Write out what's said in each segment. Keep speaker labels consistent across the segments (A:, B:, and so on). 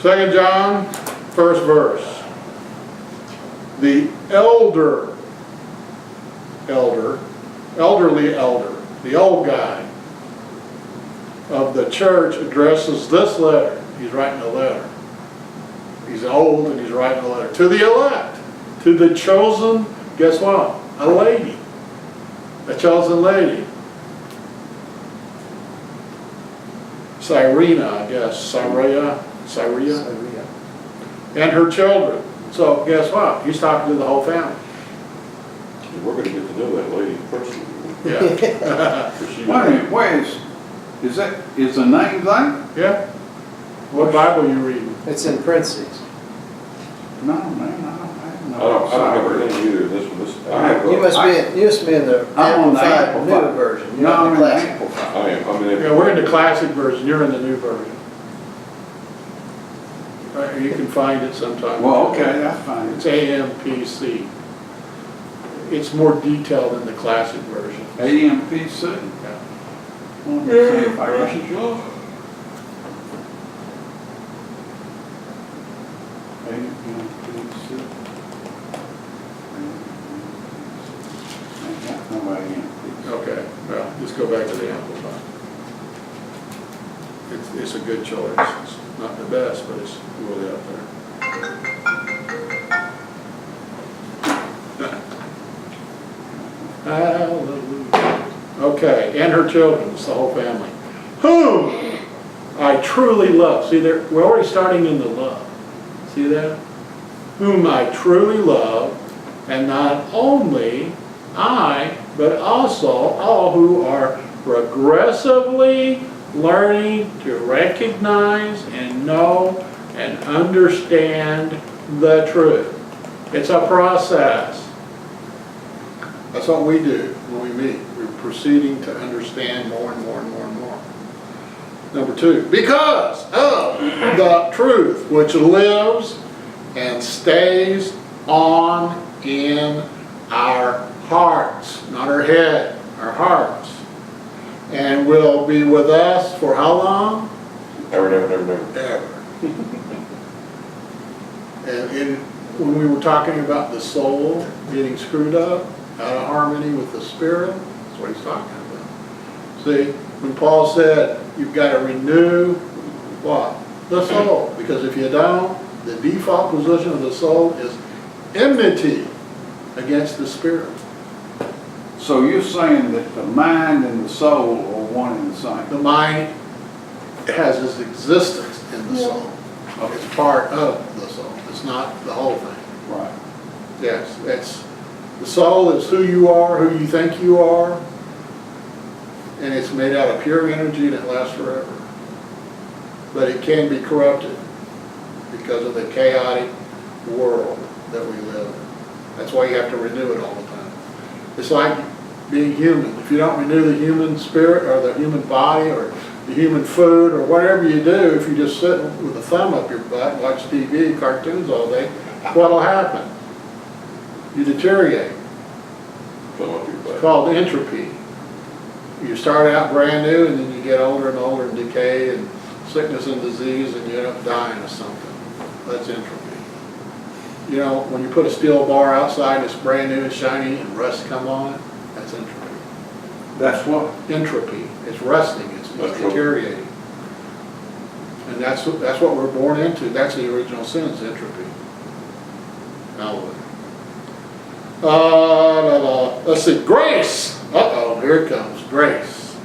A: 2 John, first verse. The elderly elder, the old guy of the church addresses this letter. He's writing a letter. He's old and he's writing a letter. To the elect, to the chosen, guess what? A lady. A chosen lady. Cyrena, I guess. Syria. And her children. So guess what? He's talking to the whole family.
B: We're going to get to know that lady personally.
A: Yeah.
B: She-
C: Wait a minute, where is the name there?
A: Yeah. What Bible you reading?
D: It's in parentheses.
C: No, man, I
B: I don't have her name either, this one, I have,
D: You must be in the
C: I'm on the
D: Amplified New
C: Amplified.
D: version. You're
C: No,
D: not
C: I'm
D: the
C: in the
D: classic.
C: Amplified.
B: I am, I'm in.
A: Yeah, we're in the classic version. You're in the new version. You can find it sometime.
C: Well, okay, that's fine.
A: It's AMPC. It's more detailed than the classic version.
C: AMPC.
A: Yeah.
C: Let me see if I can. AMPC. Ain't got no AMPC.
A: Okay, well, just go back to the Amplified. It's a good choice. It's not the best, but it's really up there. Hallelujah. Okay, and her children, it's the whole family. Whom I truly love. See, we're already starting in the love. See that? Whom I truly love, and not only I, but also all who are progressively learning to recognize and know and understand the truth. It's a process. That's what we do when we meet. We're proceeding to understand more and more and more and more. Number 2, because of the truth which lives and stays on in our hearts, not our head, our hearts, and will be with us for how long?
B: Never, never, never, never.
A: Ever. And when we were talking about the soul getting screwed up, out of harmony with the spirit, that's what he's talking about. See, when Paul said you've got to renew what? The soul. Because if you don't, the default position of the soul is enmity against the spirit.
C: So you're saying that the mind and the soul are one and the same?
A: The mind has its existence in the soul. It's part of the soul. It's not the whole thing.
C: Right.
A: Yes, the soul is who you are, who you think you are, and it's made out of pure energy and it lasts forever. But it can be corrupted because of the chaotic world that we live in. That's why you have to renew it all the time. It's like being human. If you don't renew the human spirit or the human body or the human food or whatever you do, if you just sit with a thumb up your butt and watch TV, cartoons all day, what'll happen? You deteriorate. It's called entropy. You start out brand new and then you get older and older and decay and sickness and disease and you end up dying of something. That's entropy. You know, when you put a steel bar outside and it's brand new and shiny and rust come on it, that's entropy.
C: That's what?
A: Entropy. It's rusting. It's deteriorating. And that's what we're born into. That's the original sin, is entropy. Hallelujah. Let's see. Grace. Uh-oh, here it comes. Grace.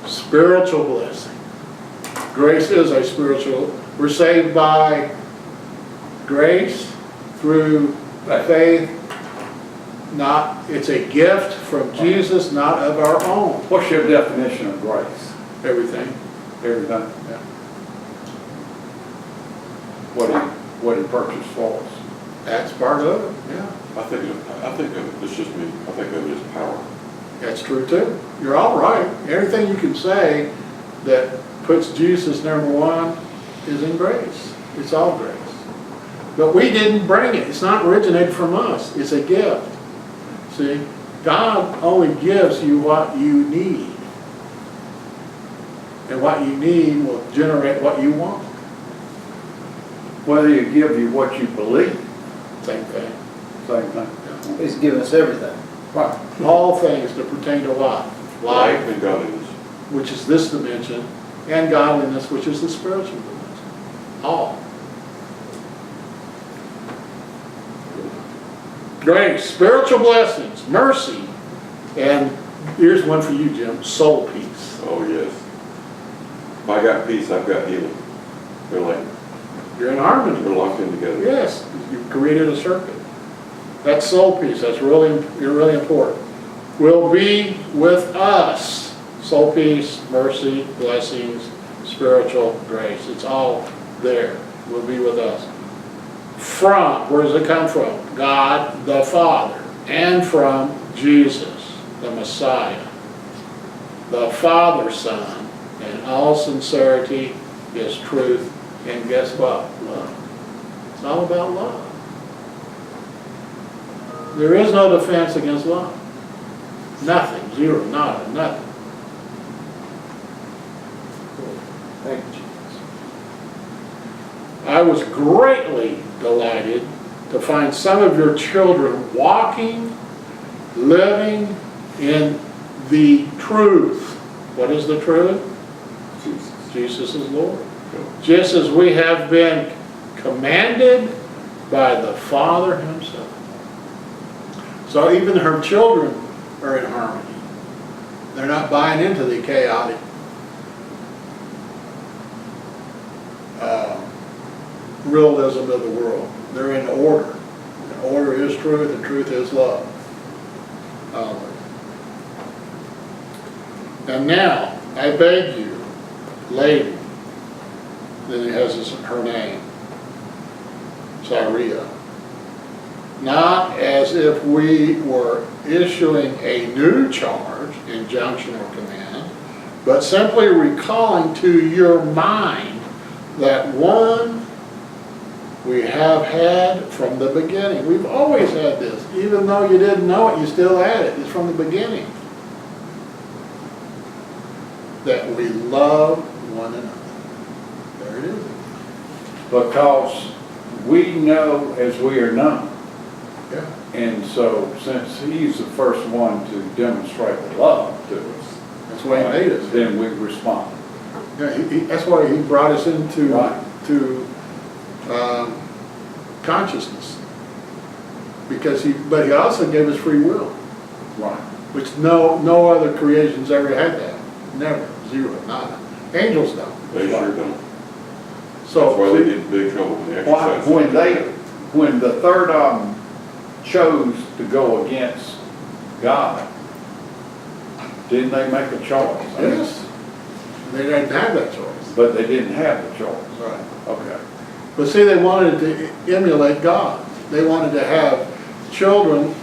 A: Spiritual blessing. Grace is a spiritual. We're saved by grace through faith. It's a gift from Jesus, not of our own.
C: What's your definition of grace?
A: Everything.
C: Everything?
A: Yeah.
C: What he purchased for us?
A: That's part of it. Yeah.
B: I think of it's just me, I think of it as power.
A: That's true too. You're all right. Everything you can say that puts Jesus number 1 is in grace. It's all grace. But we didn't bring it. It's not originated from us. It's a gift. See, God only gives you what you need. And what you need will generate what you want.
C: Whether you give you what you believe,
A: Same thing.
C: same thing.
D: He's given us everything.
A: Right. All things that pertain to what?
B: Life
A: Life,
B: and godliness.
A: which is this dimension, and godliness, which is the spiritual dimension. All. Grace, spiritual blessings, mercy, and here's one for you, Jim, soul peace.
B: Oh, yes. If I got peace, I've got healing. They're like,
A: You're in harmony.
B: they're locked in together.
A: Yes, you've created a circuit. That's soul peace, that's really important. Will be with us. Soul peace, mercy, blessings, spiritual grace. It's all there. Will be with us. From, where does it come from? God the Father. And from Jesus, the Messiah. The Father, Son, in all sincerity is truth. And guess what? Love. It's all about love. There is no defense against love. Nothing, zero, nada, nothing.
D: Thank you, Jesus.
A: I was greatly delighted to find some of your children walking, living in the truth. What is the truth?
B: Jesus.
A: Jesus is Lord. Just as we have been commanded by the Father Himself. So even her children are in harmony. They're not buying into the chaotic realism of the world. They're in order. And order is truth, and truth is love. And now, I beg you, lady, then it has her name, Saria, not as if we were issuing a new charge, injunction, or command, but simply recalling to your mind that one we have had from the beginning. We've always had this. Even though you didn't know it, you still had it. It's from the beginning. That we love one another. There it is.
C: Because we know as we are known.
A: Yeah.
C: And so since he's the first one to demonstrate the love to us,
A: That's why He made us.
C: then we respond.
A: Yeah, that's why He brought us into
C: Right.
A: Consciousness. Because but He also gave us free will,
C: Right.
A: which no other creations ever had that. Never. Zero. Nada. Angels don't.
B: They sure don't.
A: So,
B: That's why they
A: see,
B: get in big trouble when they
C: Why,
B: exercise.
C: when the third of them chose to go against God, didn't they make a choice?
A: yes, they didn't have that choice.
C: But they didn't have the choice.
A: Right.
C: Okay.
A: But see, they wanted to emulate God. They wanted to have children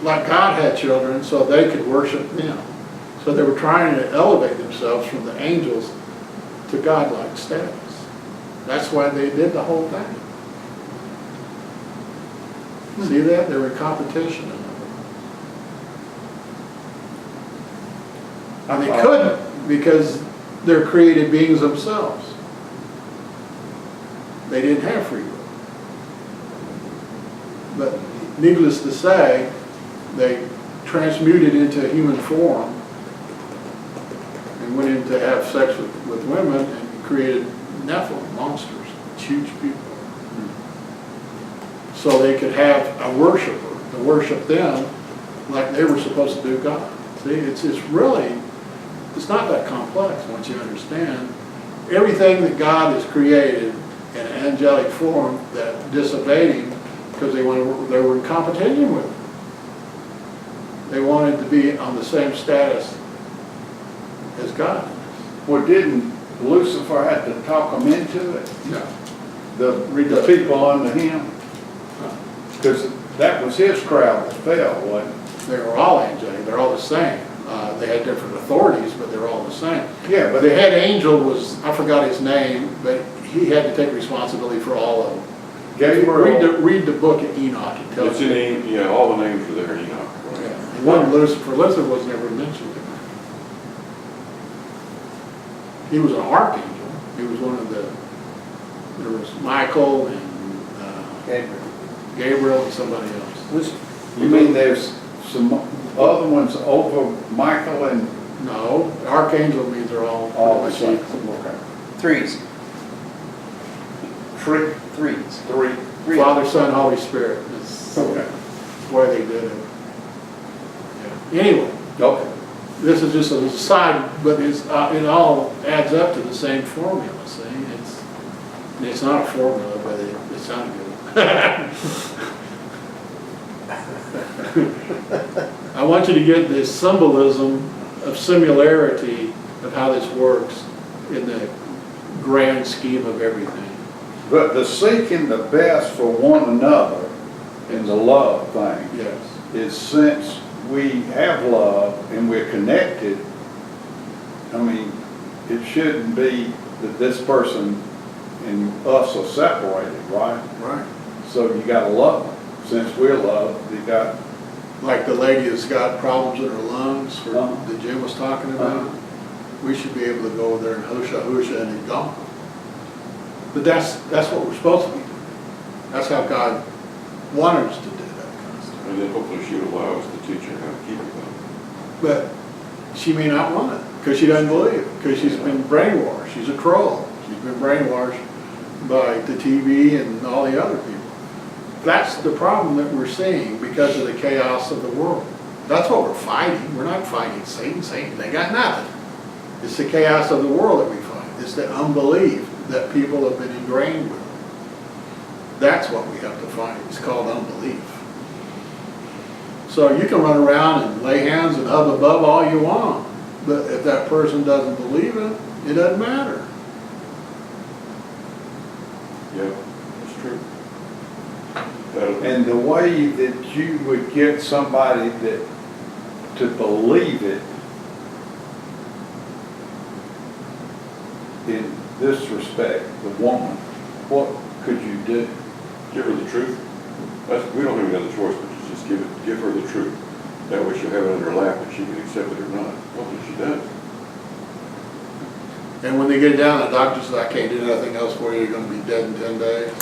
A: like God had children so they could worship Him. So they were trying to elevate themselves from the angels to godlike status. That's why they did the whole thing. See that? They were in competition. In other words. And they couldn't because they're created beings themselves. They didn't have free will. But needless to say, they transmuted into human form and went in to have sex with women and created Nephilim, monsters, huge people. So they could have a worshiper to worship them like they were supposed to do God. See, it's really, it's not that complex once you understand. Everything that God has created in an angelic form that disobeyed Him because they were in competition with Him. They wanted to be on the same status as God.
C: Well, didn't Lucifer have to talk them into it?
A: No.
C: The people under him? Because that was his crowd that fell, wasn't it?
A: They were all angelic. They're all the same. They had different authorities, but they're all the same.
C: Yeah,
A: But the head angel was, I forgot his name, but he had to take responsibility for all of them.
C: Gabriel.
A: Read the book of Enoch. It tells
B: It's
A: you.
B: in, yeah, all the names are there, Enoch.
A: Yeah. And one Lucifer was never mentioned. He was an archangel. He was one of there was Michael and
D: Gabriel.
A: Gabriel and somebody else.
D: Was,
C: You mean there's some other ones over Michael and
A: No, archangel means they're all
C: all the
A: pretty much
C: same?
A: equal.
C: Okay.
D: threes,
C: Threes.
D: three.
A: Father, Son, Holy Spirit is
C: Okay.
A: the way they did it. Yeah. Anyway,
C: Okay.
A: this is just a side, but it all adds up to the same formula, see? It's not a formula, but it sounded good. I want you to get this symbolism of similarity of how this works in the grand scheme of everything.
C: But the seeking the best for one another in the love thing
A: Yes.
C: is since we have love and we're connected, I mean, it shouldn't be that this person and us are separated, right?
A: Right.
C: So you gotta love them. Since we're loved, you got,
A: Like the lady that's got problems in her lungs, or
C: Uh-huh.
A: that Jim was talking about, we should be able to go over there and husha and it's gone. But that's what we're supposed to be doing. That's how God wanted us to do that kind of stuff.
B: And then hopefully she'll allow us to teach her how to keep it going.
A: But she may not want it, because she doesn't believe, because she's been brainwashed, she's a troll. She's been brainwashed by the TV and all the other people. That's the problem that we're seeing because of the chaos of the world. That's what we're fighting. We're not fighting Satan. Satan, they got nothing. It's the chaos of the world that we fight. It's the unbelief that people have been ingrained with. That's what we have to fight. It's called unbelief. So you can run around and lay hands and hub above all you want, but if that person doesn't believe it, it doesn't matter.
B: Yep, that's true. That'll-
C: and the way that you would get somebody to believe it in this respect, the woman, what could you do?
B: Give her the truth. We don't have any other choice but to just give her the truth. That way she'll have it in her lap and she can accept it or not. Hopefully she does.
A: And when they get down, the doctor says, I can't do nothing else for you, you're gonna be dead in 10 days.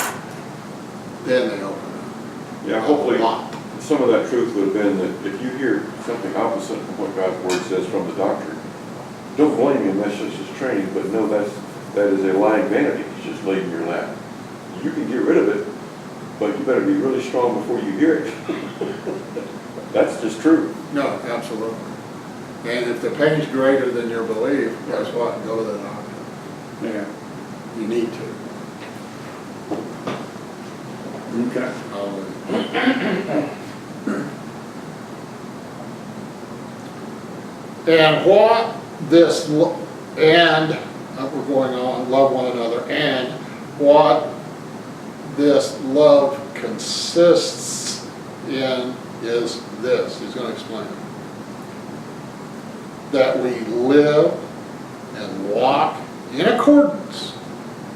A: Then they open up.
B: Yeah, hopefully
A: A lot.
B: some of that truth would have been that if you hear something opposite from what God's word says from the doctor, don't blame him, that's just his training, but no, that is a lying vanity. He's just laid in your lap. You can get rid of it, but you better be really strong before you hear it. That's just true.
A: No, absolutely. And if the pain's greater than your belief, guess what? Go to the doctor.
C: Yeah.
A: You need to.
C: Okay.
A: And what this, and we're going on, love one another, and what this love consists in is this. He's going to explain it. That we live and walk in accordance.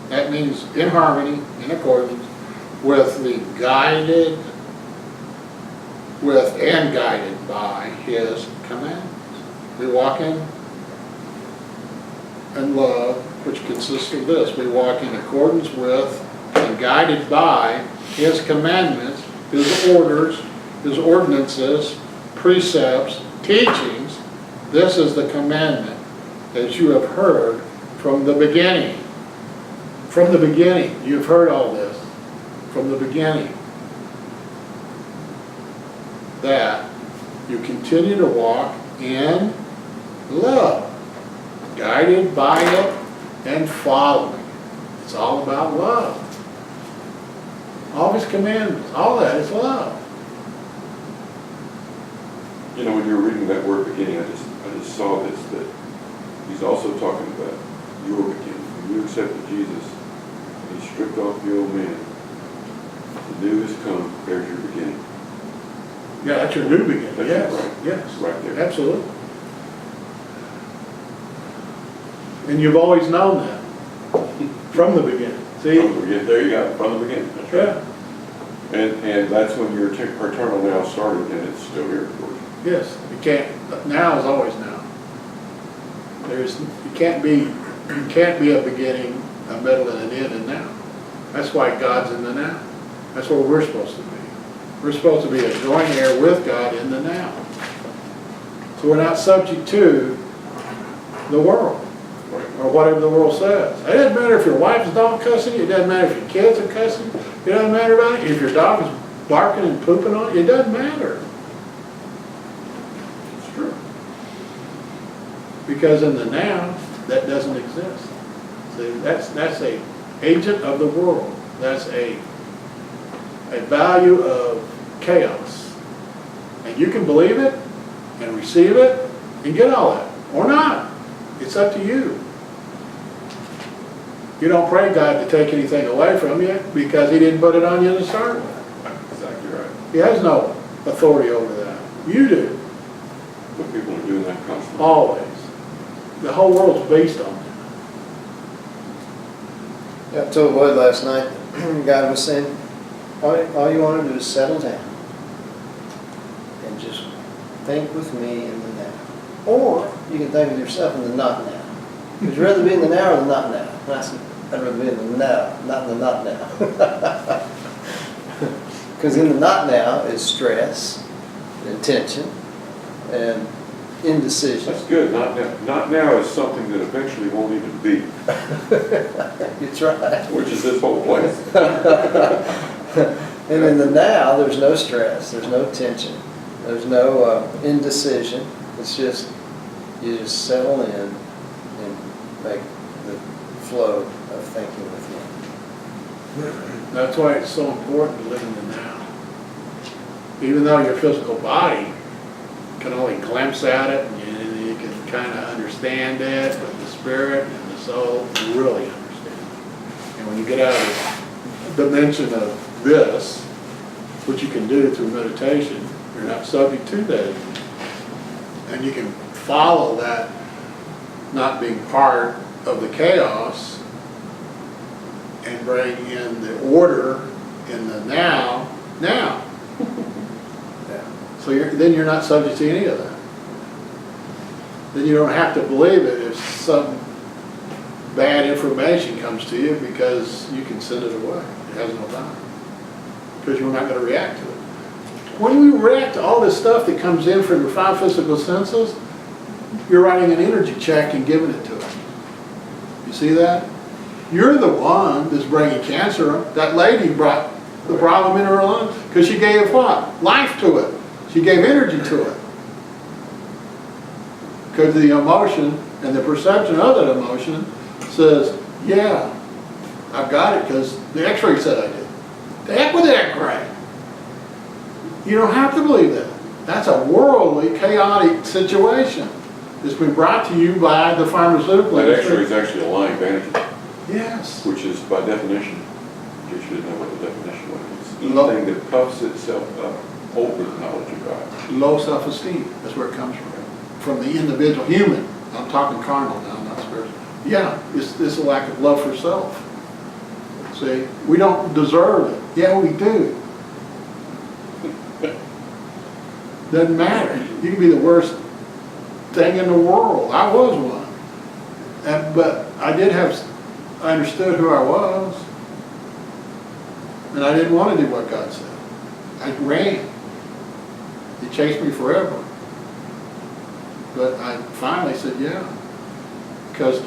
A: That means in harmony, in accordance with the guided, with and guided by His commandments. We walk in love, which consists of this. We walk in accordance with and guided by His commandments, His orders, His ordinances, precepts, teachings. This is the commandment that you have heard from the beginning. From the beginning, you've heard all this. From the beginning. That you continue to walk in love, guided by it and following it. It's all about love. All of His commandments, all that is love.
B: You know, when you were reading that word beginning, I just saw this, that he's also talking about your beginning. When you accepted Jesus, and He stripped off the old man. The new has come, there's your beginning.
A: Yeah, that's your new beginning.
B: That's
A: Yes,
B: right.
A: yes.
B: Right there.
A: Absolutely. And you've always known that from the beginning. See?
B: From the beginning, there you go, from the beginning, that's right.
A: Yeah.
B: And that's when your eternal now started, and it's still here, of course.
A: Yes. You can't. Now is always now. You can't be a beginning, a middle, and an end in now. That's why God's in the now. That's what we're supposed to be. We're supposed to be a joint heir with God in the now. So we're not subject to the world, or whatever the world says. It doesn't matter if your wife's dog cussing you, it doesn't matter if your kids are cussing you, it doesn't matter about it. If your dog is barking and pooping on you, it doesn't matter.
B: It's true.
A: Because in the now, that doesn't exist. See, that's a agent of the world. That's a value of chaos. And you can believe it and receive it and get all that, or not. It's up to you. You don't pray God to take anything away from you because He didn't put it on you to start with.
B: Exactly right.
A: He has no authority over that. You do,
B: But people are doing that constantly.
A: always. The whole world's based on it.
D: I told Lloyd last night, God was saying, all you want to do is settle down and just think with me in the now. Or you can think of yourself in the not now. Would you rather be in the now or the not now? And I said, I'd rather be in the now, not in the not now. Because in the not now is stress, and tension, and indecision.
B: That's good. Not now is something that eventually won't even be,
D: That's right.
B: which is this whole place.
D: And in the now, there's no stress, there's no tension, there's no indecision. It's just, you just settle in and make the flow of thinking with Him.
A: That's why it's so important to live in the now. Even though your physical body can only glimpse at it, and you can kind of understand it, but the spirit and the soul really understand it. And when you get out of the dimension of this, which you can do through meditation, you're not subject to that. And you can follow that not being part of the chaos and bring in the order in the now.
D: Yeah.
A: So then you're not subject to any of that. Then you don't have to believe it if some bad information comes to you, because you can send it away. It has no value. Because you're not going to react to it. When we react to all this stuff that comes in from your five physical senses, you're writing an energy check and giving it to it. You see that? You're the one that's bringing cancer. That lady brought the problem in her lungs because she gave what? Life to it. She gave energy to it. Because the emotion and the perception of that emotion says, yeah, I've got it because the x-ray said I did. The heck with the x-ray. You don't have to believe that. That's a worldly, chaotic situation. It's been brought to you by the pharmaceutical
B: That
A: industry.
B: X-ray is actually a lying vanity,
A: Yes.
B: which is by definition, in case you didn't know what the definition was, it's
A: Low.
B: anything that puffs itself up over the knowledge of God.
A: Low self-esteem. That's where it comes from. From the individual human. I'm talking carnal now, not spiritual. Yeah, it's a lack of love for self. See, we don't deserve it. Yeah, we do. Doesn't matter. You can be the worst thing in the world. I was one. But I understood who I was. And I didn't want to do what God said. I ran. It chased me forever. But I finally said, yeah. Because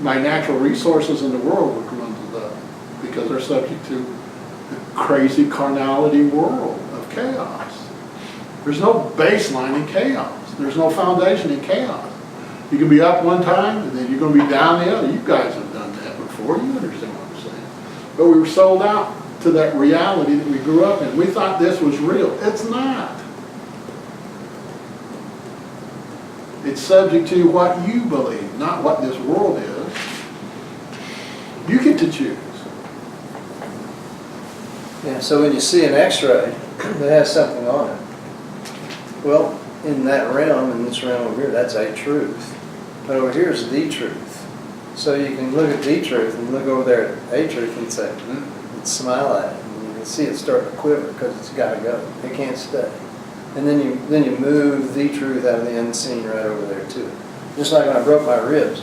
A: my natural resources in the world were dwindled up. Because they're subject to the crazy carnality world of chaos. There's no baseline in chaos. There's no foundation in chaos. You can be up one time and then you're going to be down the other. You guys have done that before. You understand what I'm saying. But we were sold out to that reality that we grew up in. We thought this was real. It's not. It's subject to what you believe, not what this world is. You get to choose.
D: Yeah, so when you see an x-ray that has something on it, well, in that realm, in this realm over here, that's a truth. But over here is the truth. So you can look at the truth and look over there at a truth and say, and smile at it. And you can see it starting to quiver because it's got to go. It can't stay. And then you move the truth out of the unseen right over there to it. Just like when I broke my ribs,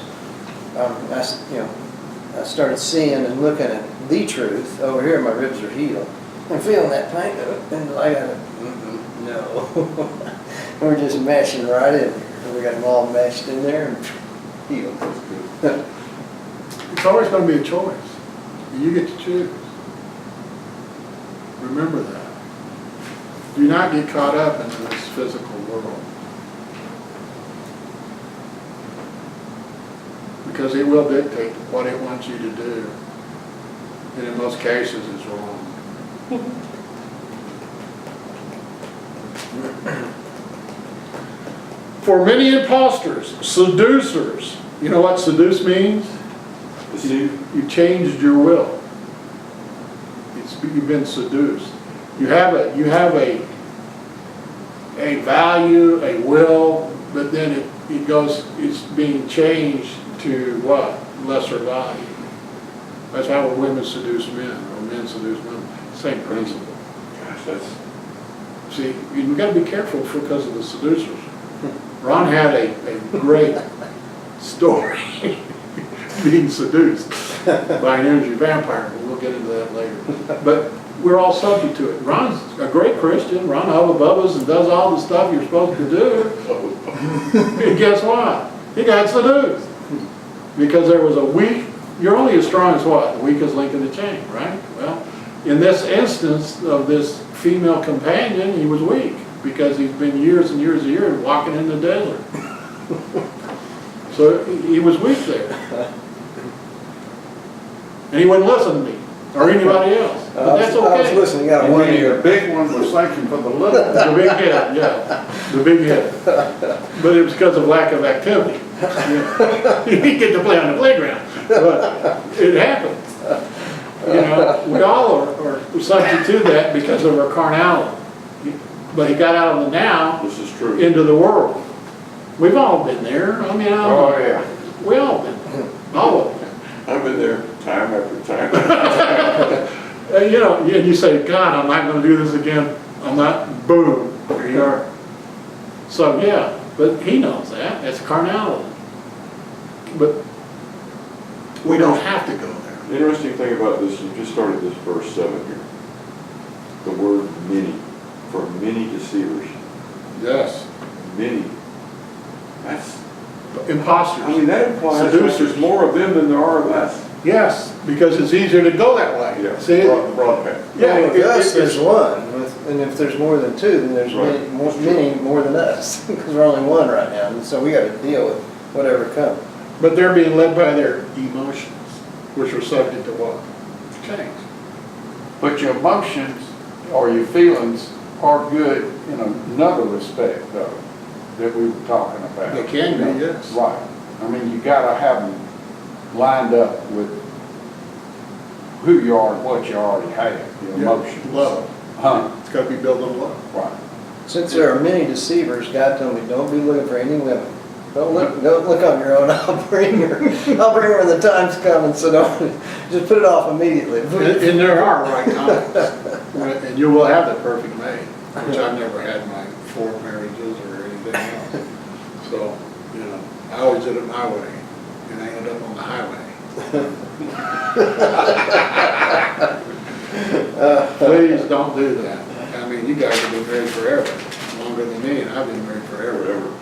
D: I started seeing and looking at the truth. Over here, my ribs are healed. I'm feeling that pain, and I got no. We're just meshing right in here. We got them all meshed in there and healed.
B: That's good.
A: It's always gonna be a choice. You get to choose. Remember that. Do not get caught up into this physical world. Because it will dictate what it wants you to do. And in most cases, it's wrong. For many imposters, seducers, you know what seduce means?
B: Deceive?
A: You changed your will. You've been seduced. You have a value, a will, but then it's being changed to what? Lesser value. That's how women seduce men, or men seduce women. Same principle.
B: Gosh, that's,
A: See, you've got to be careful because of the seducers. Ron had a great story being seduced by an energy vampire, but we'll get into that later. But we're all subject to it. Ron's a great Christian. Ron hubba bubbas and does all the stuff you're supposed to do. And guess what? He got seduced. Because there was a weak, you're only as strong as what? The weakest link in the chain, right? Well, in this instance of this female companion, he was weak because he's been years and years and years walking in the desert. So he was weak there. And he wouldn't listen to me or anybody else. But that's
D: I was
A: okay.
D: listening out of one
C: And the
D: ear.
C: big one was thinking for the little one.
A: The big head, yeah, the big head. But it was because of lack of activity. You didn't get to play on the playground, but it happens. You know, we all are subject to that because of our carnality. But he got out of the now
B: this is true.
A: into the world. We've all been there. I mean,
C: Oh, yeah.
A: we all been there. All of us.
B: I've been there time after time.
A: You know, and you say, God, I'm not going to do this again. I'm not, boom, here you are. So, yeah, but he knows that. That's carnality. But we don't have to go there.
B: The interesting thing about this, you just started this verse 7 here. The word many, for many deceivers.
A: Yes.
B: Many. That's,
A: Imposters.
B: I mean, that implies that
A: Seducers.
B: there's more of them than there are of us.
A: Yes, because it's easier to go that way.
B: Yeah,
A: See?
B: broad path.
A: Yeah,
D: Well, with us,
A: it's-
D: there's one, and if there's more than two, then there's
B: Right.
D: many more than us, because we're only one right now, and so we got to deal with whatever comes.
A: But they're being led by their emotions, which are subject to what? Change.
C: But your emotions or your feelings are good in another respect, though, that we were talking about.
A: They can be, yes.
C: Right. I mean, you gotta have them lined up with who you are and what you already have, your emotions.
A: Love.
C: Huh,
A: It's got to be built on love.
C: right.
D: Since there are many deceivers, God told me, don't be looking for any women. Don't look on your own, I'll bring her when the time's coming, so don't, just put it off immediately.
A: And there are right times, and you will have the perfect mate, which I've never had my 4 marriages or anything else. So, you know, I always did it my way, and I ended up on the highway. Please don't do that. I mean, you guys have been married forever, longer than me, and I've been married forever.
B: Forever.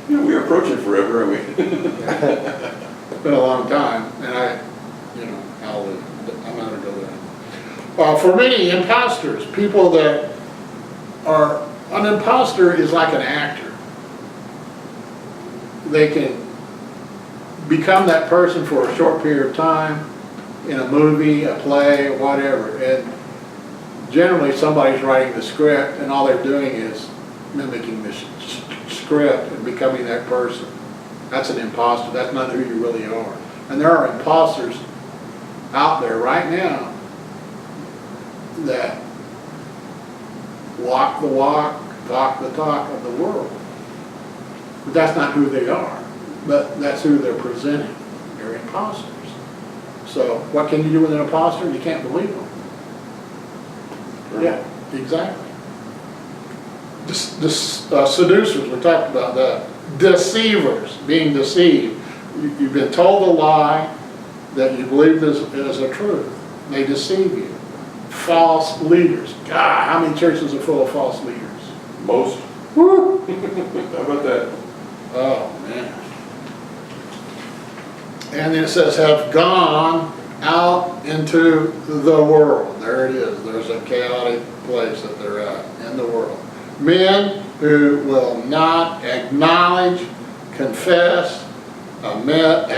B: Yeah, we're approaching forever, aren't we?
A: It's been a long time, and I'm not gonna go there. For many imposters, people that are, an imposter is like an actor. They can become that person for a short period of time in a movie, a play, whatever, and generally somebody's writing the script and all they're doing is mimicking the script and becoming that person. That's an imposter. That's not who you really are. And there are imposters out there right now that walk the walk, talk the talk of the world. But that's not who they are. But that's who they're presenting. They're imposters. So what can you do with an imposter? You can't believe them. Yeah, exactly. Seducers, we talked about that. Deceivers, being deceived. You've been told a lie that you believe is a truth. They deceive you. false leaders. God, how many churches are full of false leaders?
B: Most,
A: Woo!
B: how about that?
A: Oh, man. And then it says, have gone out into the world. There it is. There's a chaotic place that they're at in the world. Men who will not acknowledge, confess, admit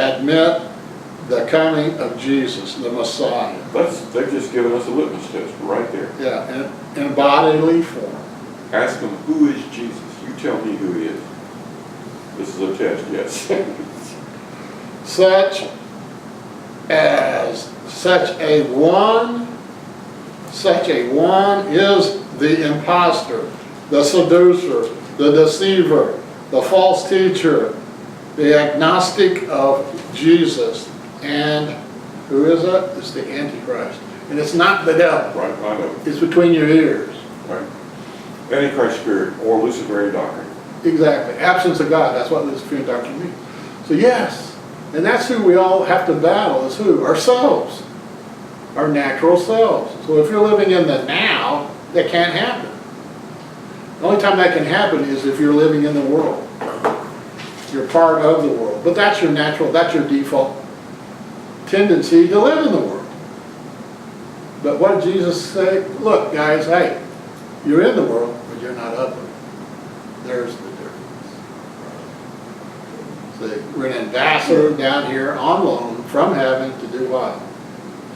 A: the coming of Jesus, the Messiah.
B: They've just given us a litmus test right there.
A: Yeah, in bodily form.
B: Ask them, who is Jesus? You tell me who he is. This is a test, yes.
A: Such a one is the impostor, the seducer, the deceiver, the false teacher, the agnostic of Jesus, and who is it? It's the Antichrist. And it's not the devil.
B: Right, I know.
A: It's between your ears.
B: Right. Antichrist spirit or Luciferian doctrine.
A: Exactly. Absence of God. That's what Luciferian doctrine means. So yes, and that's who we all have to battle, is who? Ourselves. Our natural selves. So if you're living in the now, that can't happen. The only time that can happen is if you're living in the world. You're part of the world. But that's your natural, that's your default tendency to live in the world. But what did Jesus say? Look, guys, hey, you're in the world, but you're not of it. There's the difference. See, we're an ambassador down here on loan from heaven to do what?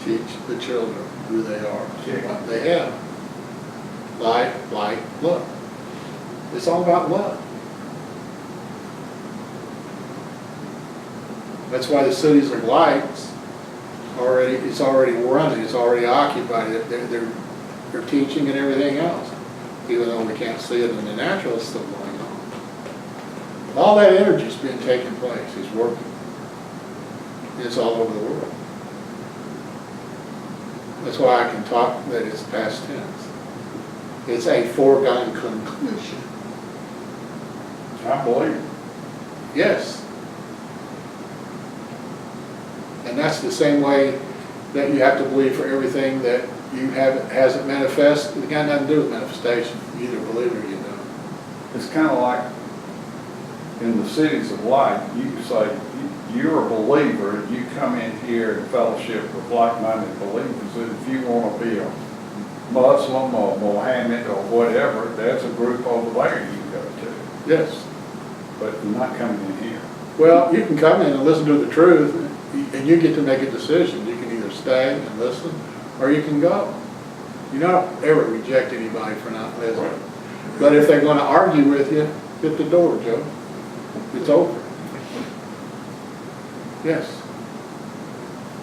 A: Teach the children who they are, what they have. Light, love. It's all about love. That's why the cities of lights it's already running, it's already occupied. They're teaching and everything else. Even though we can't see it in the natural, it's still going on. All that energy's been taking place, it's working. It's all over the world. That's why I can talk that it's past tense. It's a foregone conclusion.
C: I believe.
A: Yes. And that's the same way that you have to believe for everything that hasn't manifested. It got nothing to do with manifestation. You either believe it or you don't.
C: It's kind of like in the cities of light, you say, you're a believer, and you come in here and fellowship with like-minded believers, and if you want to be a Muslim or Mohammed or whatever, there's a group over there you can go to.
A: Yes.
C: But you're not coming in here.
A: Well, you can come in and listen to the truth, and you get to make a decision. You can either stay and listen, or you can go. You don't ever reject anybody for not listening.
B: Right.
A: But if they're going to argue with you, hit the door, Joe. It's over. Yes.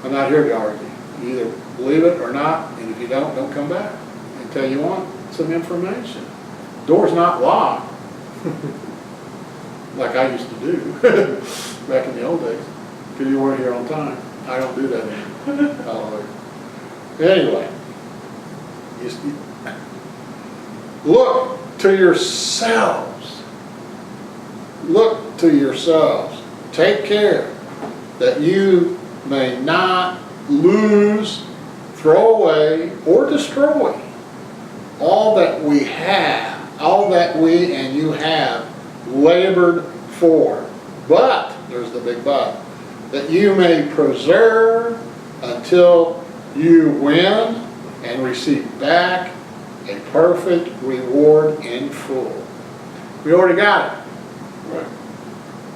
A: I'm not here to argue. You either believe it or not, and if you don't come back until you want some information. Door's not locked, like I used to do back in the old days, because you weren't here on time. I don't do that anymore. Hallelujah. Anyway, look to yourselves. Look to yourselves. Take care that you may not lose, throw away, or destroy all that we have, all that we and you have labored for. But, there's the big but, that you may preserve until you win and receive back a perfect reward in full. We already got it.
B: Right.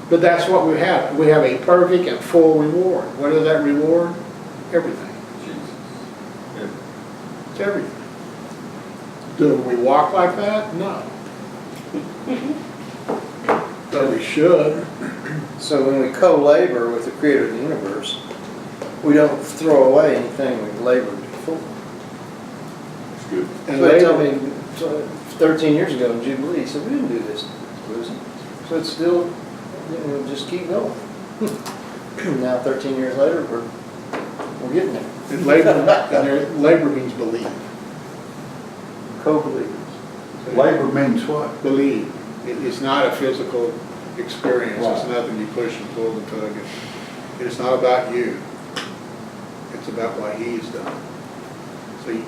A: But that's what we have. We have a perfect and full reward. What is that reward? Everything.
B: Jesus.
A: It's everything. Do we walk like that? No. But we should.
D: So when we co-labor with the creator of the universe, we don't throw away anything we've labored for.
B: It's good.
A: And
D: So they told
A: labor,
D: me 13 years ago in Jubilee, he said, we didn't do this, losing. So it's still, just keep going. Now 13 years later, we're getting there.
A: and labor means believe.
D: Co-believers.
C: Labor means what?
A: Believe. It's not a physical experience. It's
C: Right.
A: nothing you push and pull and tug. It's not about you. It's about what he's done. See,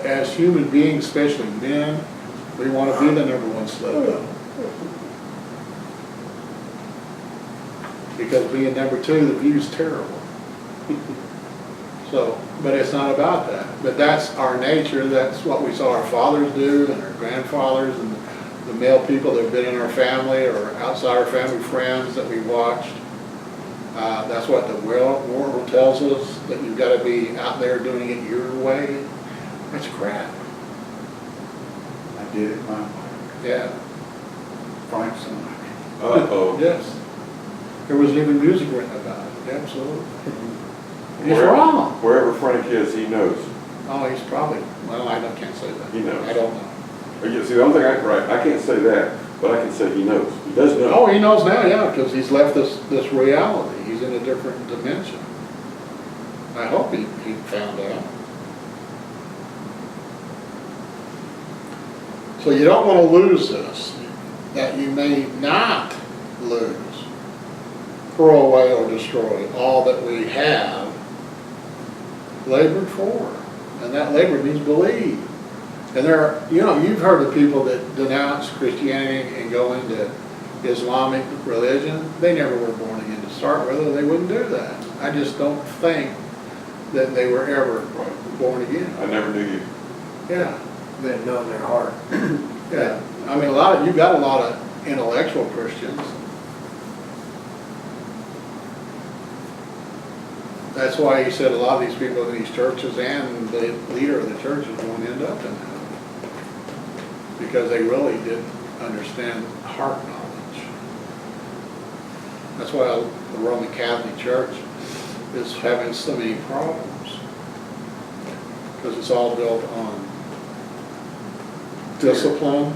A: But as human beings, especially men, we want to be the number one slave though. Because being number two, the view's terrible. So, but it's not about that. But that's our nature, that's what we saw our fathers do and our grandfathers and the male people that have been in our family or outside our family, friends that we watched. That's what the world tells us, that you've got to be out there doing it your way. That's crap.
C: I did it my way.
A: Yeah.
C: Frank Sinatra.
B: Uh-oh.
A: Yes. There was even music written about it. Absolutely. He's
B: Wherever-
A: wrong.
B: Wherever Frank is, he knows.
A: Oh, he's probably, well, can't say that.
B: He knows.
A: I don't know.
B: Or you see, the only thing I can't say that, but I can say he knows. He does know.
A: Oh, he knows now, yeah, because he's left this reality. He's in a different dimension. I hope he found out. So you don't want to lose this, that you may not lose, throw away or destroy all that we have labored for. And that labor means believe. And there are, you've heard of people that denounce Christianity and go into Islamic religion. They never were born again to start with, or they wouldn't do that. I just don't think that they were ever born again.
B: I never knew you.
A: Yeah,
D: They didn't know in their heart.
A: yeah. I mean, you've got a lot of intellectual Christians. That's why he said a lot of these people in these churches and the leader of the churches won't end up in heaven. Because they really didn't understand heart knowledge. That's why the Roman Catholic Church is having so many problems. Because it's all built on discipline,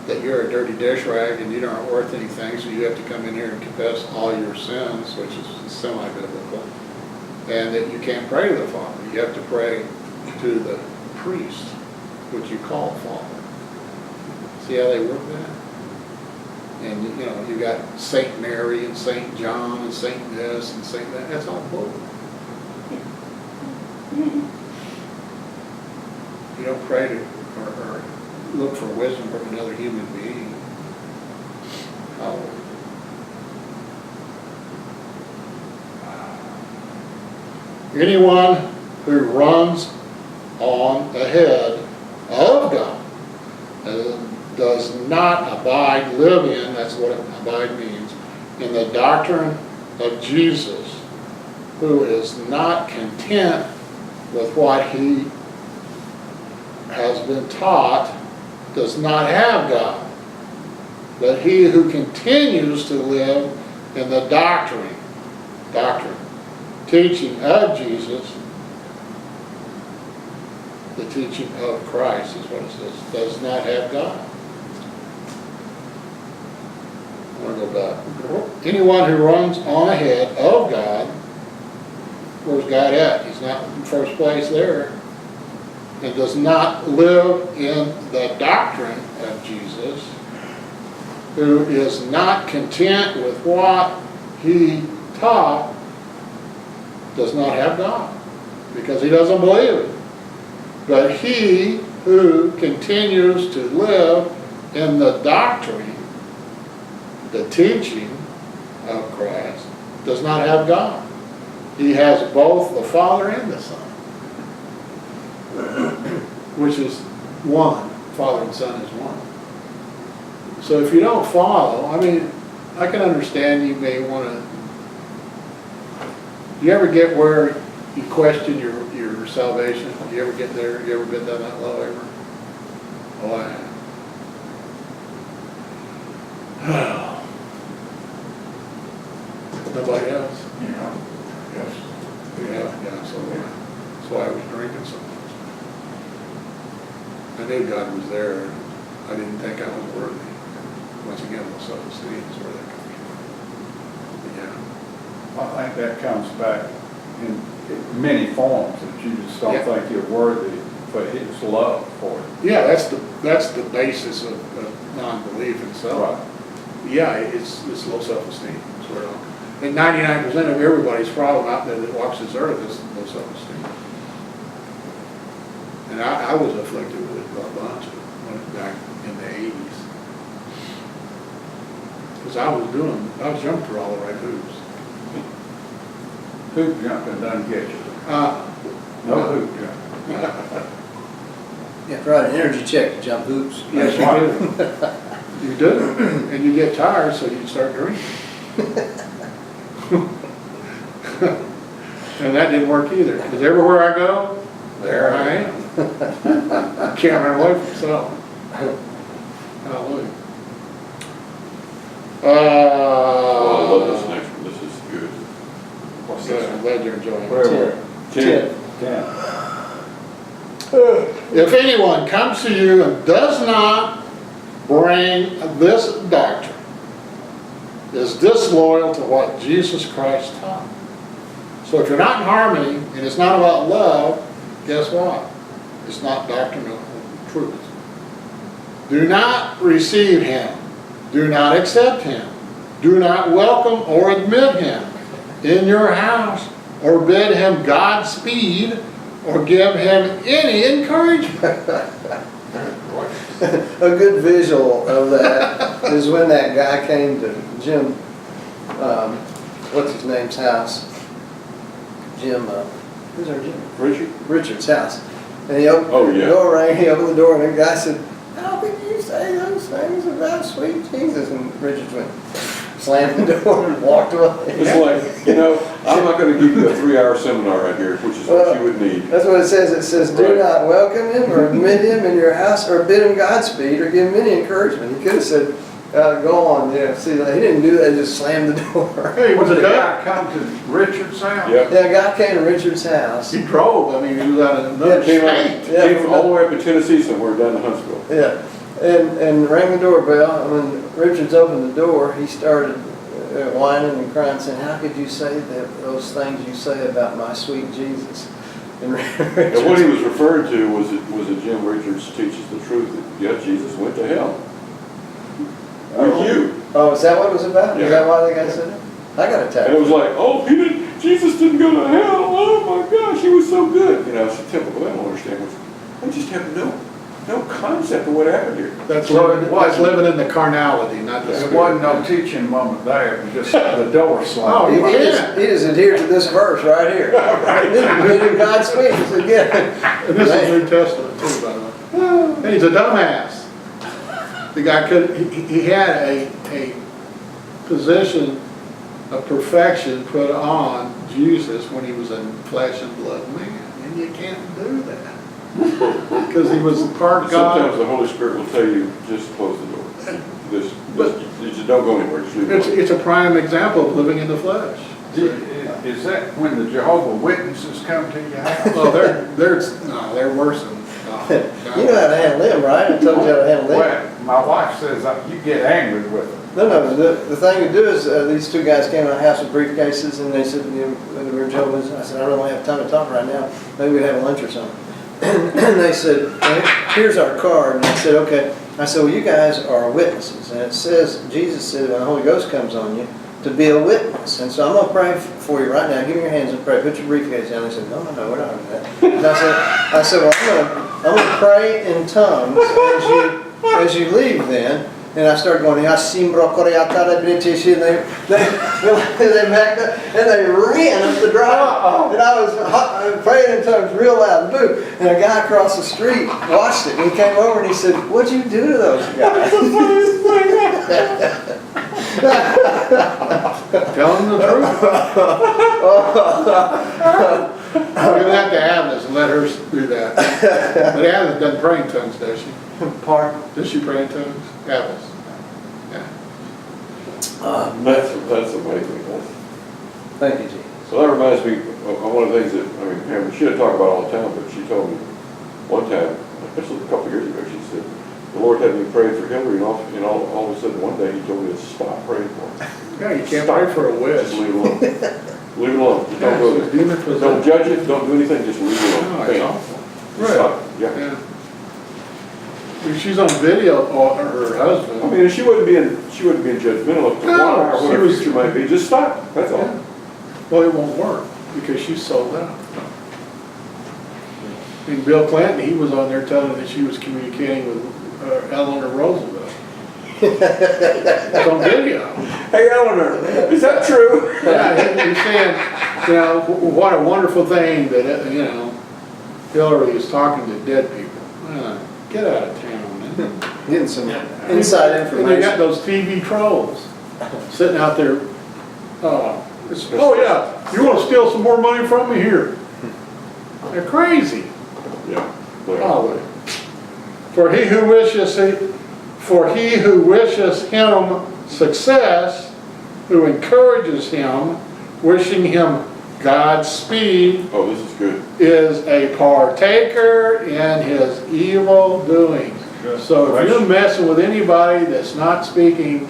A: that you're a dirty dish rag and you aren't worth anything, so you have to come in here and confess all your sins, which is semi-biblical, and that you can't pray to the Father. You have to pray to the priest, which you call Father. See how they work that? And you got Saint Mary and Saint John and Saint this and Saint that. That's all bull. You don't pray to or look for wisdom from another human being. How? Anyone who runs on ahead of God does not abide, live in, that's what abide means, in the doctrine of Jesus, who is not content with what he has been taught, does not have God. But he who continues to live in the doctrine, teaching of Jesus, the teaching of Christ is what it says, does not have God. I want to go back. Anyone who runs on ahead of God, where's God at? He's not in first place there. And does not live in the doctrine of Jesus, who is not content with what he taught, does not have God, because he doesn't believe it. But he who continues to live in the doctrine, the teaching of Christ, does not have God. He has both the Father and the Son, which is one. Father and Son is one. So if you don't follow, I mean, I can understand you may want to. Do you ever get where you question your salvation? Do you ever get there? You ever been down that low ever? Oh, I have. Nobody else?
C: Yeah. Yes.
A: Yeah, so that's why I was drinking so much. I knew God was there. I didn't think I was worthy. Once again, my self-esteem is where that comes from. But yeah.
C: I think that comes back in many forms, that you just don't
A: Yeah.
C: think you're worthy for his love for you.
A: Yeah, that's the basis of non-belief itself. Yeah, it's low self-esteem. That's where and 99% of everybody's problem out there that walks this earth is low self-esteem. And I was afflicted with it a bunch back in the 80s. Because I was jumping through all the right hoops.
C: Hoop jumping doesn't get you.
A: No.
C: No hoop jumping.
D: You have to write an energy check to jump hoops.
A: Yes, you do. You do, and you get tired, so you start drinking. And that didn't work either, because everywhere I go, there I am. Can't run away from myself. Hallelujah.
B: Oh, I love this next one, this is good. What's
A: Good,
B: this?
A: I'm glad you're enjoying it.
C: Whatever.
B: 10.
C: 10.
A: If anyone comes to you and does not bring this doctrine, is disloyal to what Jesus Christ taught. So if you're not in harmony and it's not about love, guess what? It's not doctrinal truth. Do not receive him. Do not accept him. Do not welcome or admit him in your house or bid him Godspeed or give him any encouragement.
D: A good visual of that is when that guy came to Jim, what's his name's house? Jim, who's our Jim?
B: Richard?
D: Richard's house. And he opened,
B: Oh, yeah.
D: the door rang, he opened the door, and the guy said, "How can you say those things about sweet Jesus?" And Richard went, slammed the door and walked away.
B: It's like, I'm not gonna give you a 3-hour seminar right here, which is what you would need.
D: That's what it says. It says, "Do
B: Right.
D: not welcome him or admit him in your house or bid him Godspeed or give him any encouragement." He could have said, "Go on." See, he didn't do that. He just slammed the door.
A: Hey, was
C: When
A: it
C: the
A: that?
C: guy come to Richard's house?
B: Yep.
D: Yeah, a guy came to Richard's house.
A: He drove, I mean, he was out of another
B: Came
A: state.
B: out, came from all the way up to Tennessee somewhere down to Huntsville.
D: Yeah, and rang the doorbell, and when Richards opened the door, he started whining and crying, saying, "How could you say those things you say about my sweet Jesus?" And
B: And what he was referring to was that Jim Richards teaches the truth that, yeah, Jesus went to hell. With you.
D: Oh, is that what it was about?
B: Yeah.
D: Is that why the guy said it? I got attacked.
B: And it was like, oh, Jesus didn't go to hell. Oh my gosh, he was so good. It's typical. I don't understand I just have no concept of what happened here.
A: That's
C: So
A: living,
C: it was-
A: that's living in the carnality, not the
C: There
A: spirit.
C: wasn't no teaching moment there, it was just the door
A: Oh,
C: slammed.
D: He just adhered to this verse right here. Bid him Godspeed. He said, "Yeah."
A: And this is New Testament too, by the way. And he's a dumbass. The guy he had a position of perfection put on Jesus when he was a flesh and blood man. And you can't do that. Because he was part of
B: Sometimes
A: God.
B: the Holy Spirit will tell you, just close the door. Just don't go anywhere. Just leave it alone.
A: It's a prime example of living in the flesh.
C: Is that when the Jehovah Witnesses come to your house?
A: Well, they're worse than.
D: You know how to handle them, right? I told you how to handle them.
C: Well, my wife says you get angry with them.
D: No, the thing to do is, these two guys came to my house with briefcases, and they said, we were Jehovah's. I said, "I don't have time to talk right now. Maybe we'd have lunch or something." And they said, "Here's our card." And I said, "Okay." I said, "Well, you guys are witnesses." And it says, Jesus said, when the Holy Ghost comes on you, to be a witness. And so I'm going to pray for you right now. Give me your hands and pray. Put your briefcase down. They said, "No, we're not doing that." And I said, "Well, I'm going to pray in tongues as you leave then." And I started going, and they backed up and they ran up the drive. And I was praying in tongues real loud, boom. And a guy across the street watched it, and he came over and he said, "What'd you do to those guys?"
A: Tell them the truth. We're gonna have to Agnes and let her do that. But Agnes doesn't pray in tongues, does she?
D: Pardon?
A: Does she pray in tongues? Agnes. Yeah.
B: That's amazing.
D: Thank you, Jesus.
B: So that reminds me of one of the things that, she didn't talk about all the time, but she told me one time, especially a couple of years ago, she said, the Lord had me pray for Hillary, and all of a sudden one day He told me to stop praying for her.
A: Yeah, you can't pray for a witch.
B: Just leave it alone. Leave it alone. Just don't go
A: Yeah, demon
B: there.
A: possessed.
B: Don't judge it, don't do anything, just leave it alone.
A: No, it's
B: Bam.
A: awful.
B: Just stop. Yeah.
A: Yeah. She's on video, or her husband.
B: I mean, she wouldn't be judgmental of the
A: No,
B: why or
A: she
B: what her
A: was-
B: future might be. Just stop. That's all.
A: Well, it won't work because she's sold out. And Bill Clinton, he was on there telling that she was communicating with Eleanor Roosevelt. It's on video.
B: Hey, Eleanor, is that true?
A: Yeah, he's saying, you know, what a wonderful thing that, you know, Hillary is talking to dead people. Get out of town, man.
D: Getting some inside
A: And they got
D: information.
A: those TV trolls sitting out there, oh yeah, you wanna steal some more money from me here? They're crazy.
B: Yeah. Well,
A: Oh, for he who wishes him success, who encourages him, wishing him Godspeed,
B: oh, this is good.
A: is a partaker in his evil doings. So if you're messing with anybody that's not speaking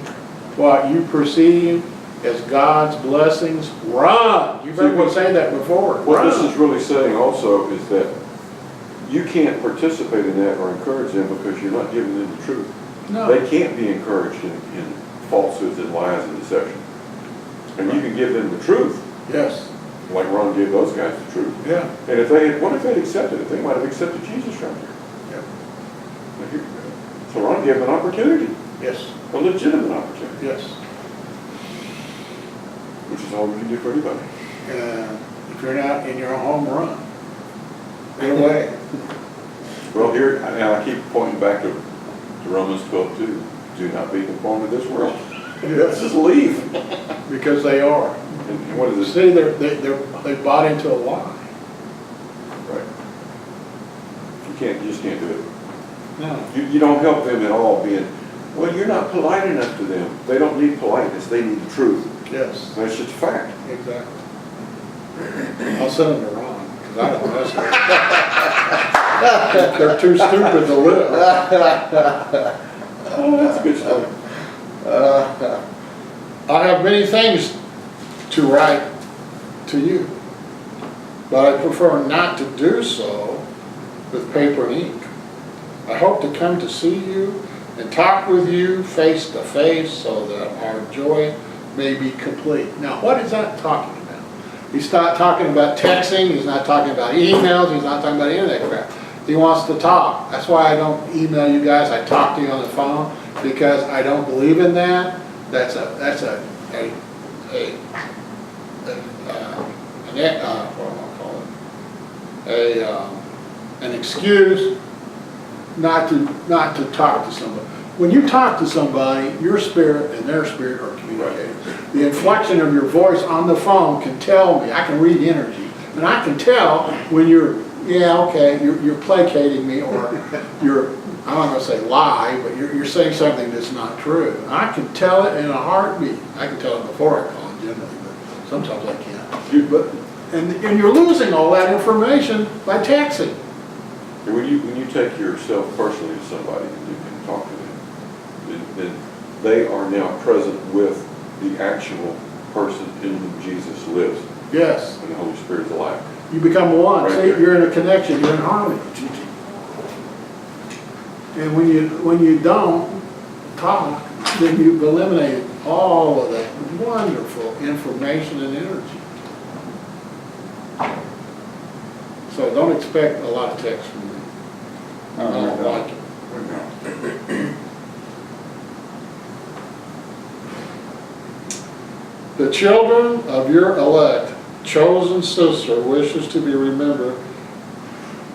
A: what you perceive as God's blessings, run. You've heard me say that before.
B: What this
A: Run.
B: is really saying also is that you can't participate in that or encourage them because you're not giving them the truth.
A: No.
B: They can't be encouraged in falsehoods and lies and deception. And you can give them the truth,
A: Yes.
B: like Ron gave those guys the truth.
A: Yeah.
B: And if they had, what if they'd accepted it? They might have accepted Jesus right here.
A: Yeah.
B: Now, so Ron gave them an opportunity,
A: Yes.
B: a legitimate opportunity,
A: Yes.
B: which is all we can do for anybody.
A: If you're not in your own home, run. Get away.
B: Well, here, and I keep pointing back to Romans 12:2. Do not be conformed to this world.
A: Yes.
B: Just leave.
A: Because they are.
B: And what is this?
A: See, they bought into a lie.
B: Right. You just can't do it.
A: No.
B: You don't help them at all being, well, you're not polite enough to them. They don't need politeness, they need the truth.
A: Yes.
B: That's just a fact.
A: Exactly. I'll send them to Ron, because I don't mess with them. They're too stupid to live.
B: Oh, that's a good story.
A: I have many things to write to you, but I prefer not to do so with paper and ink. I hope to come to see you and talk with you face to face so that our joy may be complete. Now, what is that talking about? He's not talking about texting, he's not talking about emails, he's not talking about any of that crap. He wants to talk. That's why I don't email you guys, I talk to you on the phone, because I don't believe in that. That's what do I call it? An excuse not to talk to somebody. When you talk to somebody, your spirit and their spirit are communicating. The inflection of your voice on the phone can tell me, I can read energy, and I can tell when you're placating me, or you're, I don't want to say lie, but you're saying something that's not true. I can tell it in a heartbeat. I can tell it before I call it generally, but sometimes I can't. And you're losing all that information by texting.
B: And when you take yourself personally to somebody and you can talk to them, then they are now present with the actual person in whom Jesus lives,
A: Yes.
B: and the Holy Spirit is alive.
A: You become one.
B: Right
A: See,
B: there.
A: you're in a connection. You're in harmony. And when you don't talk, then you've eliminated all of that wonderful information and energy. So don't expect a lot of text from me. I don't like it. The children of your elect, chosen sister, wishes to be remembered.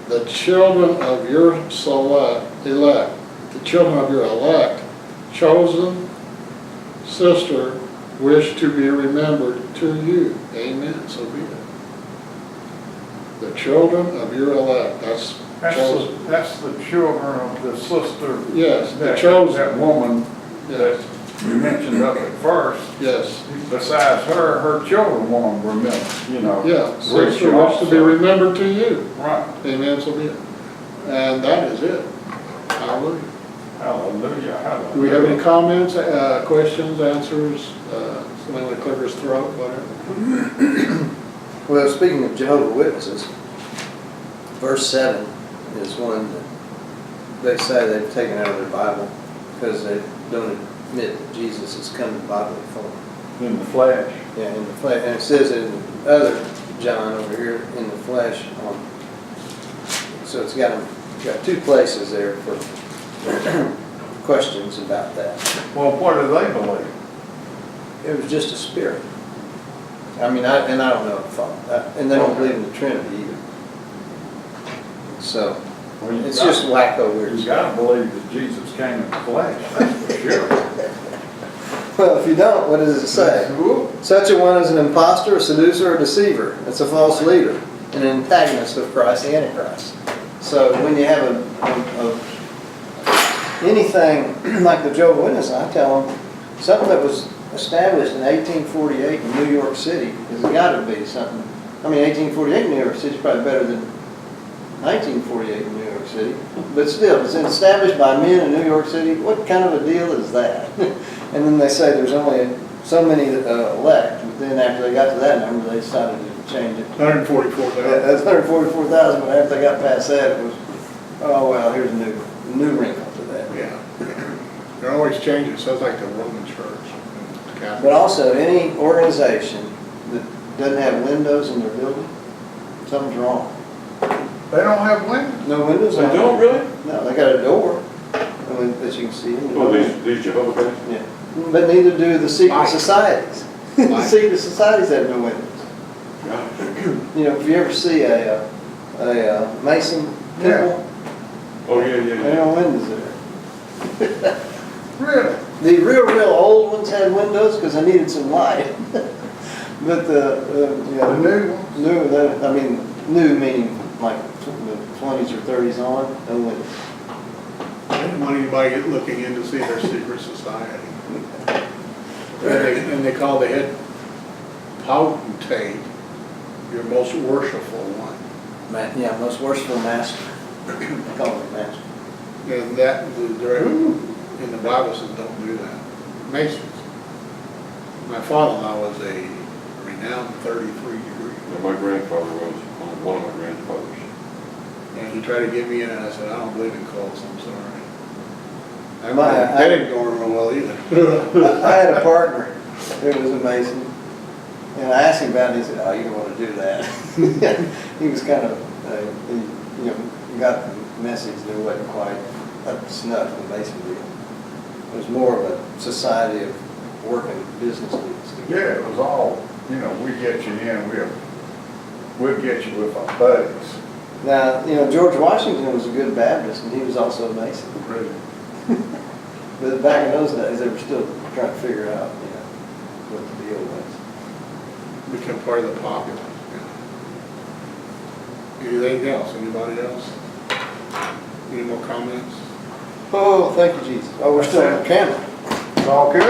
A: The children of your elect, the children of your elect, chosen sister, wish to be remembered to you. Amen. So be it. The children of your elect, that's chosen.
C: That's the children of the sister.
A: Yes, the
C: that-
A: chosen.
C: That woman
A: Yes,
C: that you mentioned up at first.
A: yes,
C: Besides her children want to remember, you know.
A: yeah.
C: Rich
A: Sister wish to be
C: also.
A: remembered to you.
C: Right.
A: Amen. So be it. And that is it. Hallelujah.
C: Hallelujah, hallelujah.
A: Do we have any comments, questions, answers? Somebody want to clear his throat, whatever?
D: Well, speaking of Jehovah's Witnesses, verse 7 is one that they say they've taken out of their Bible because they don't admit that Jesus has come in bodily form.
C: In the flesh.
D: Yeah, in the flesh. And it says in the other John over here, in the flesh, on So it's got two places there for questions about that.
C: Well, what do they believe?
D: It was just a spirit. I mean, I don't know, and they don't believe in the Trinity either. So,
C: Well, you
D: it's
C: got-
D: just wacko weird
C: You
D: stuff.
C: gotta believe that Jesus came in the flesh, that's for sure.
D: Well, if you don't, what does it say? Such a one is an impostor, a seducer, a deceiver. It's a false leader, an antagonist of Christ, the Antichrist. So when you have anything like the Jehovah's Witness, I tell them, something that was established in 1848 in New York City, has got to be something. I mean, 1848 in New York City is probably better than 1948 in New York City. But still, it's established by men in New York City. What kind of a deal is that? And then they say there's only so many that elect. But then after they got to that number, they decided to change it.
A: 144,000.
D: That's 144,000, but after they got past that, it was, oh, well, here's a new wrinkle to that.
A: Yeah. They're always changing, so it's like the Roman Church. Catholic.
D: But also, any organization that doesn't have windows in their building, something's wrong.
C: They don't have windows.
D: No windows
B: They
D: on
B: don't
D: it.
B: really?
D: No, they got a door, I mean, that you can see in the
B: Oh,
D: building.
B: these Jehovah guys?
D: Yeah, but neither do the secret
A: Light.
D: societies. The
A: Light.
D: secret societies have no windows.
B: Gosh.
D: You know, if you ever see a Mason temple,
B: Oh, yeah,
D: there
B: yeah,
D: ain't
B: yeah.
D: no windows there.
C: Really?
D: The real old ones had windows because they needed some light. But
C: The new ones?
D: new meaning like the 20s or 30s on, no windows.
A: I didn't want anybody looking in to see their secret society. And they call the head potentate your most worshipful one.
D: Yeah, most worshipful master. They call it master.
A: And that, in the Bible says don't do that. Masons. My father-in-law was a renowned 33-degree.
B: And my grandfather was, one of my grandfathers.
A: And he tried to get me in, and I said, I don't believe in cults, I'm sorry.
D: I
A: didn't go over real well either.
D: I had a partner who was a Mason, and I asked him about it, and he said, oh, you don't want to do that. He was kind of, got the message that it wasn't quite up to snuff in the Mason deal. It was more of a society of working business leaders together.
C: Yeah, it was all, we get you in, we'll get you with our buddies.
D: Now, George Washington was a good Baptist, and he was also a Mason.
C: Really?
D: But back in those days, they were still trying to figure out, what the deal was.
A: Become part of the populace. Yeah. Anything else? Anybody else? Any more comments?
D: Oh, thank you, Jesus. Oh, we're still on camera.
C: It's all good.